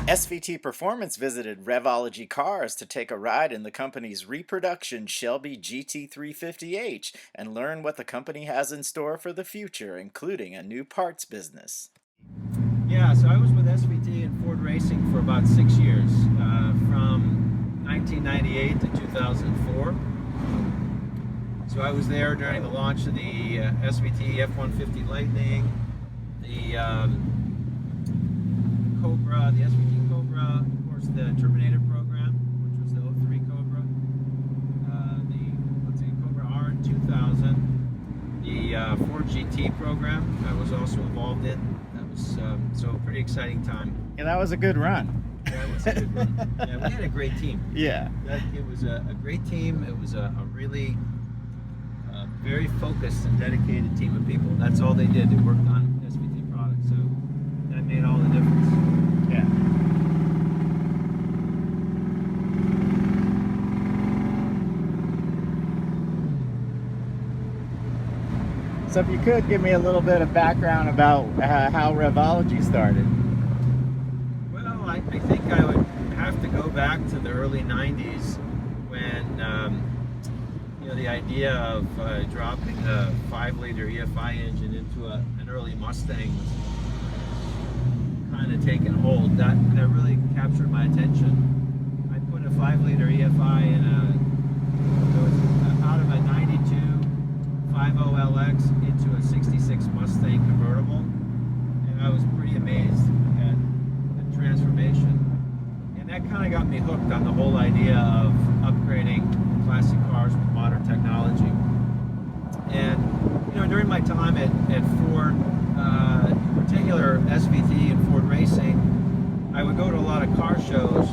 SVT Performance visited Revology Cars to take a ride in the company's reproduction Shelby GT350H and learn what the company has in store for the future, including a new parts business. Yeah, so I was with SVT and Ford Racing for about 6 years, from 1998 to 2004. So I was there during the launch of the SVT F-150 Lightning, the Cobra, the SVT Cobra, of course the Terminator program, which was the '03 Cobra, the Cobra R2000, the Ford GT program I was also involved in. That was so a pretty exciting time. Yeah, that was a good run. Yeah, it was a good run. Yeah, we had a great team. Yeah. It was a great team. It was a really very focused and dedicated team of people. That's all they did. They worked on SVT products, so that made all the difference. Yeah. So if you could give me a little bit of background about how Revology started. Well, I think I would have to go back to the early 90s when the idea of dropping a 5-liter EFI engine into an early Mustang was kind of taking hold. That really captured my attention. I put a 5-liter EFI in out of a 92 50LX into a 66 Mustang convertible, and I was pretty amazed at the transformation. And that kind of got me hooked on the whole idea of upgrading classic cars with modern technology. And during my time at Ford, in particular SVT and Ford Racing, I would go to a lot of car shows,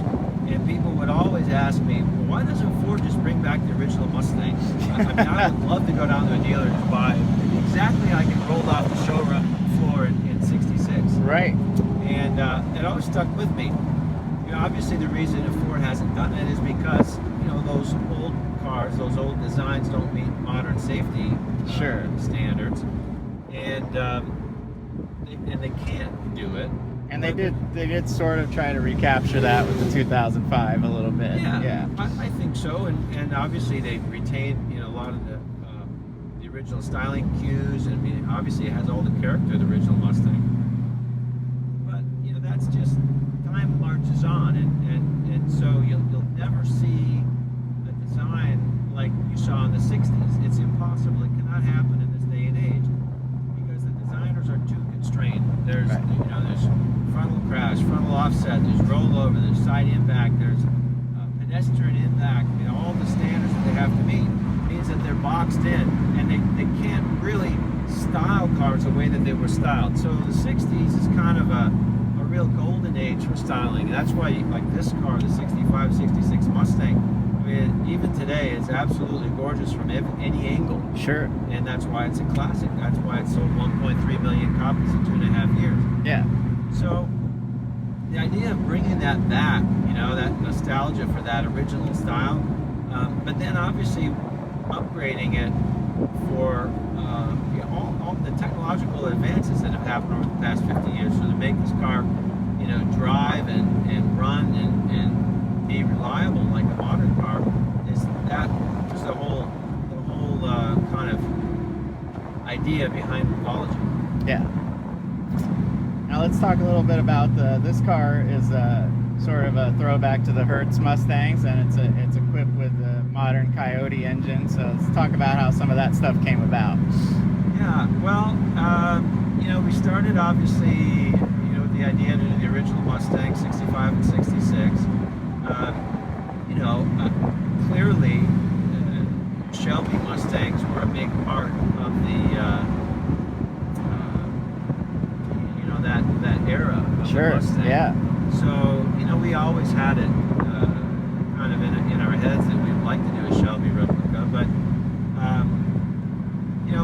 and people would always ask me, well, why doesn't Ford just bring back the original Mustang? I would love to go down to a dealer to buy exactly like it rolled off the showroom floor in '66. Right. And it always stuck with me. Obviously the reason that Ford hasn't done it is because those old cars, those old designs don't meet modern safety standards, and they can't do it. And they did sort of try to recapture that with the 2005 a little bit. Yeah. I think so, and obviously they retained a lot of the original styling cues, and obviously it has all the character of the original Mustang. But that's just time marches on, and so you'll never see a design like you saw in the '60s. It's impossible. It cannot happen in this day and age because the designers are too constrained. There's there's frontal crash, frontal offset, there's rollover, there's side impact, there's pedestrian impact. All the standards that they have to meet means that they're boxed in, and they can't really style cars the way that they were styled. So the '60s is kind of a real golden age for styling. That's why, like this car, the '65, '66 Mustang, even today, it's absolutely gorgeous from any angle. Sure. And that's why it's a classic. That's why it sold 1.3 million copies in 2.5 years. Yeah. So the idea of bringing that back, that nostalgia for that original style, but then obviously upgrading it for all the technological advances that have happened over the past 50 years, so to make this car, drive and run and be reliable like a modern car, is that just the whole kind of idea behind Revology. Yeah. Now let's talk a little bit about this car is sort of a throwback to the Hertz Mustangs, and it's equipped with a modern Coyote engine. So let's talk about how some of that stuff came about. Yeah, well, we started obviously, with the idea to do the original Mustang, '65 and '66. Clearly, Shelby Mustangs were a big part of the, that era of the Mustang. Yeah. So, we always had it kind of in our heads that we'd like to do a Shelby replica, but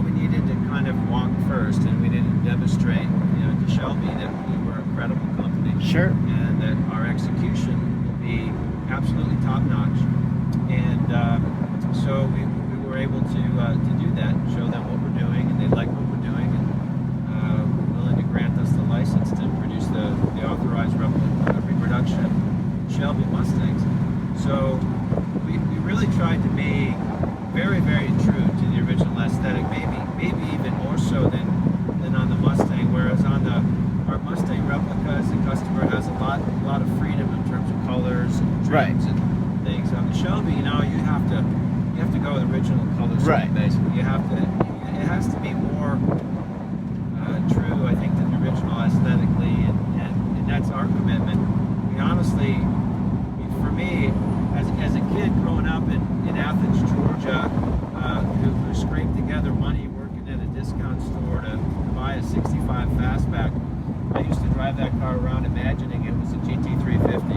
we needed to kind of walk first, and we needed to demonstrate, to Shelby that we were a credible company. Sure. And that our execution will be absolutely top notch. And so we were able to do that, show them what we're doing, and they like what we're doing, and were willing to grant us the license to produce the authorized reproduction Right. Basically, you have to. It has to be more true, I think, than the original aesthetically, and that's our commitment. We honestly, for me, as a kid growing up in Athens, Georgia, who scraped together money working at a discount store to buy a 65 fastback, I used to drive that car around imagining it was a GT350.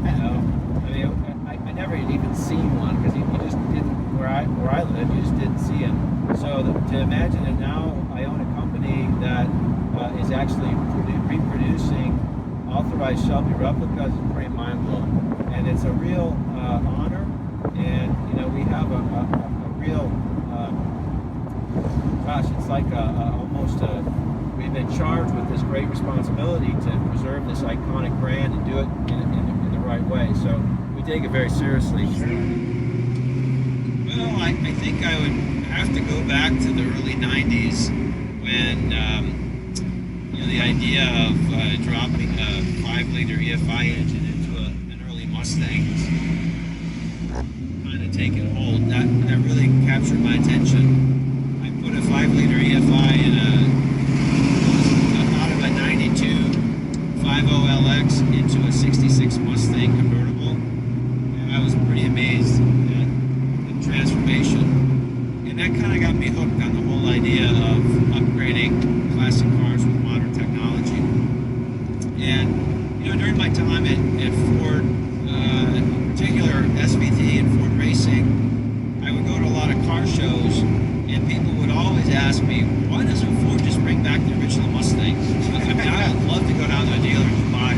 You know, I mean, I never had even seen one because you just didn't. Where I live, you just didn't see them. So to imagine it now, I own a company that is actually reproducing authorized Shelby replicas is pretty mind-blowing, and it's a real honor. And you know, we have a real gosh, it's like almost we've been charged with this great responsibility to preserve this iconic brand and do it in the right way. So we take it very seriously. Well, I think I would have to go back to the early 90s when you know, the idea of dropping a 5-liter EFI engine into an early Mustang was kind of taking hold. That really captured my attention. I put a 5-liter EFI in out of a 92 50LX into a 66 Mustang convertible, and I was pretty amazed at the transformation. And that kind of got me hooked on the whole idea of upgrading classic cars with modern technology. And you know, during my time at Ford, in particular SVT and Ford Racing, I would go to a lot of car shows, and people would always ask me, why doesn't Ford just bring back the original Mustang? I mean, I would love to go down to a dealer and buy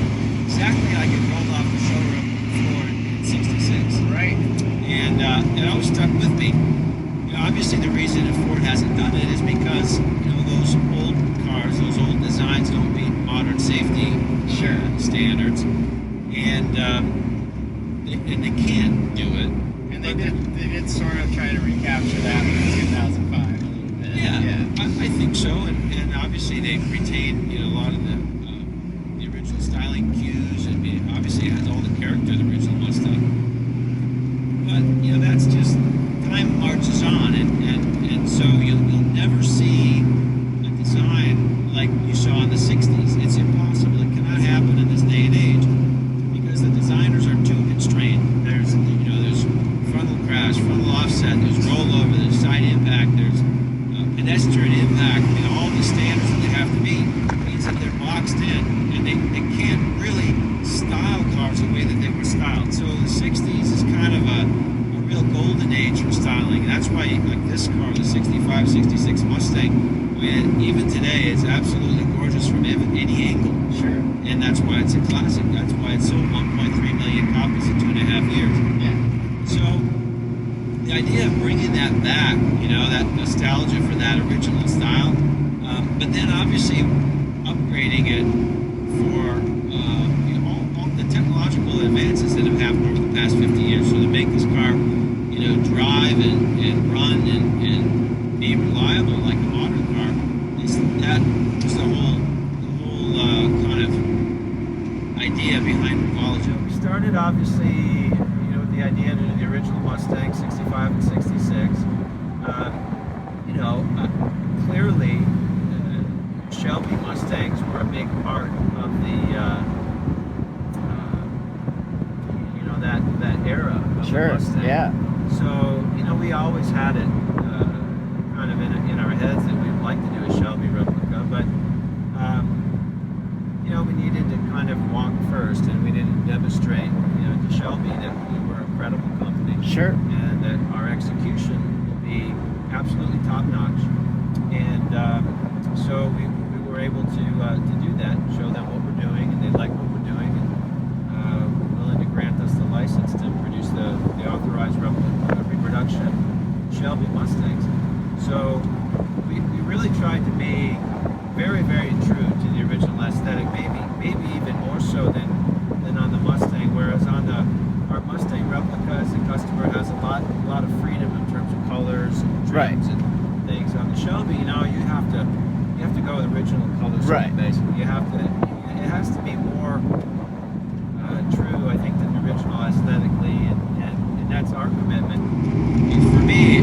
exactly like it rolled off the showroom Ford in '66. Right. And it always stuck with me. You know, obviously the reason that Ford hasn't done it is because, you know, those old cars, those old designs don't meet modern safety standards, and they can't do it. And they did sort of try to recapture that in 2005 a little bit. Yeah. I think so, and obviously they've retained, you know, a lot of the original styling cues, and obviously it has all the character of the original Mustang. But you know, that's just time marches on, and so you'll never see a design like you saw in the '60s. It's impossible. It cannot happen in this day and age because the designers are too constrained. There's frontal crash, frontal offset, there's rollover, there's side impact, there's pedestrian impact. I mean, all the standards that they have to meet means that they're boxed in, and they can't really style cars the way that they were styled. So the '60s is kind of a real golden age for styling. And that's why, like this car, the '65, '66 Mustang, I mean, even today, it's absolutely gorgeous from any angle. Sure. And that's why it's a classic. That's why it sold 1.3 million copies in 2.5 years. Yeah. So the idea of bringing that back, you know, that nostalgia for that original style, but then obviously upgrading it for you know, all the technological advances that have happened over the past 50 years. So to make this car, you know, drive and run and be reliable like a modern car, that was the whole kind of idea behind Revology. We started obviously, you know, with the idea to do the original Mustang, 65 and 66. You know, clearly Shelby Mustangs were a big part of the, you know, that era of the Mustang. Yeah. So, you know, we always had it kind of in our heads that we'd like to do a Shelby replica, but you know, we needed to kind of walk first, and we didn't demonstrate, you know, to Shelby that we were a credible company. Sure. And that our execution will be absolutely top-notch. And so we were able to do that, show them what we're doing, and they like what we're doing, and were willing to grant us the license to produce the authorized reproduction Shelby Mustangs. So we really tried to be very, very true to the original aesthetic, maybe even more so than on the Mustang. Whereas on our Mustang replicas, the customer has a lot of freedom in terms of colors and trims and things. On the Shelby, you know, you have to go with original colors. Right. Basically, it has to be more true, I think, than the original aesthetically, and that's our commitment. And for me,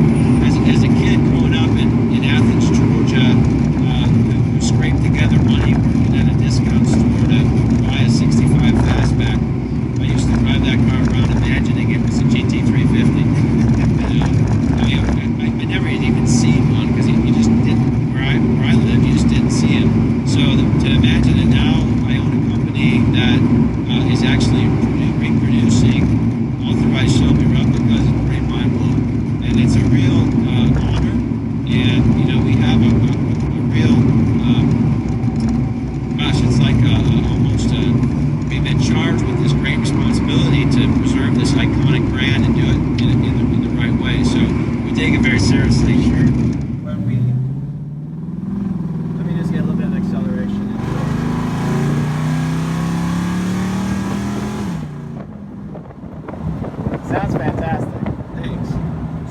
take it very seriously. When we, let me just get a little bit of acceleration into It sounds fantastic. it. Thanks.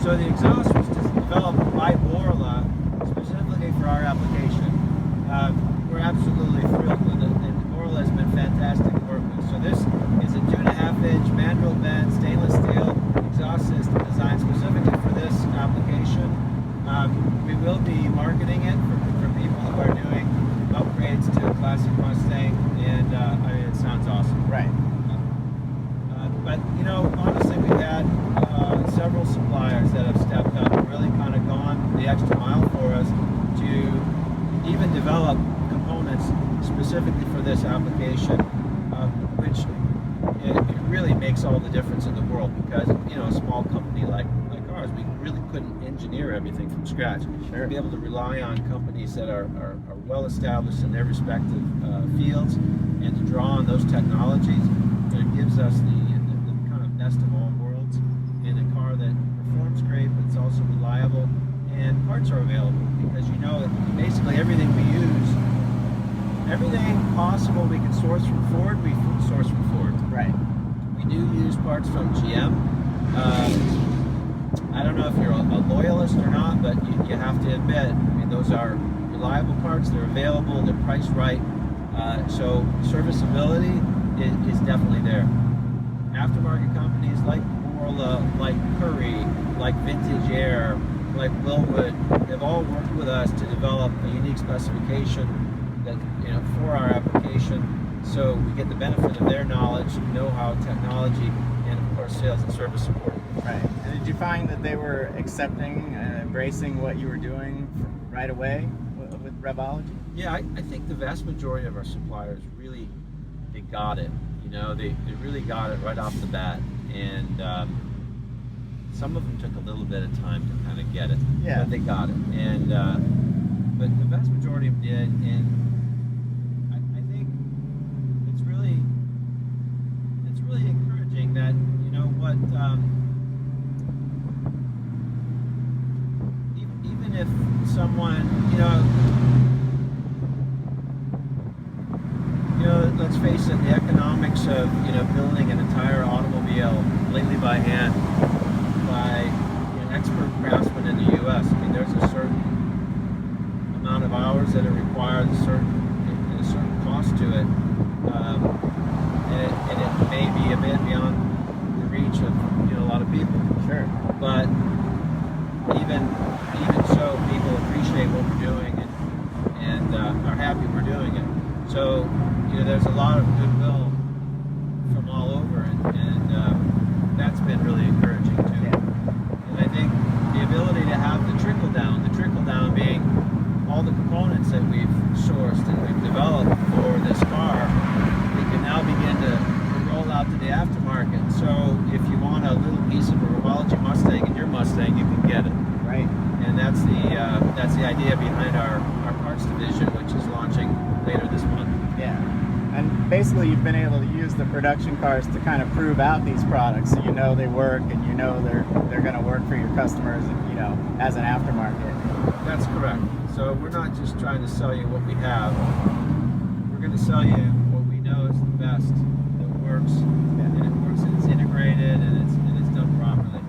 So the exhaust was developed by Borla specifically for our application. We're absolutely thrilled with it, and Borla has been fantastic to work with. So this is a 2.5-inch manual bend stainless steel exhaust system designed specifically for this application. We will be marketing it for people who are doing upgrades to a classic Mustang, and I mean, it sounds awesome. Right. But you know, honestly, we've had several suppliers that have stepped up and really kind of gone the extra mile for us to even develop components specifically for this application, which it really makes all the difference in the world, because you know, a small company like ours, we really couldn't engineer everything from scratch. Sure. To be able to rely on companies that are well established in their respective fields, and to draw on those technologies, it gives us the kind of best of all worlds in a car that performs great, but it's also reliable, and parts are available, because you know, basically everything we use, everything possible we can source from Ford, we source from Ford. Right. We do use parts from GM. I don't know if you're a loyalist or not, but you have to admit, I mean, those are reliable parts, they're available, they're priced right, so serviceability is definitely there. Aftermarket companies like Borla, like Curry, like Vintage Air, like Willwood, have all worked with us to develop a unique specification that, you know, for our application, so we get the benefit of their knowledge, know-how, technology, and of course sales and service support. Right. And did you find that they were accepting and embracing what you were doing right away with Revology? Yeah, I think the vast majority of our suppliers really, they got it. You know, they really got it right off the bat, and some of them took a little bit of time to kind of get it. Yeah. But they got it, and but the vast majority of them did, and I think it's really encouraging that, you know what, even if someone, you know, let's face it, the economics of, you know, building an entire automobile completely by hand by an expert craftsman in the U.S. I mean, there's a certain amount of hours that are required, a certain cost to it, and it may be a bit beyond the reach of, you know, a lot of people. Sure. But even so, people appreciate what we're doing, and are happy we're doing it. So, you know, there's a lot of goodwill from all over, and that's been really encouraging too. Yeah. And I think the ability to have the trickle down being all the components that we've sourced and we've developed for this car, we can now begin to roll out to the aftermarket. So if you want a little piece of a Revology Mustang in your Mustang, you can get it. Right. And that's the idea behind our parts division, which is launching later this month. Yeah. And basically you've been able to use the production cars to kind of prove out these products, so you know they work, and you know they're going to work for your customers, you know, as an aftermarket. That's correct. So we're not just trying to sell you what we have. We're going to sell you what we know is the best, that works, and it works, and it's integrated, and it's done properly.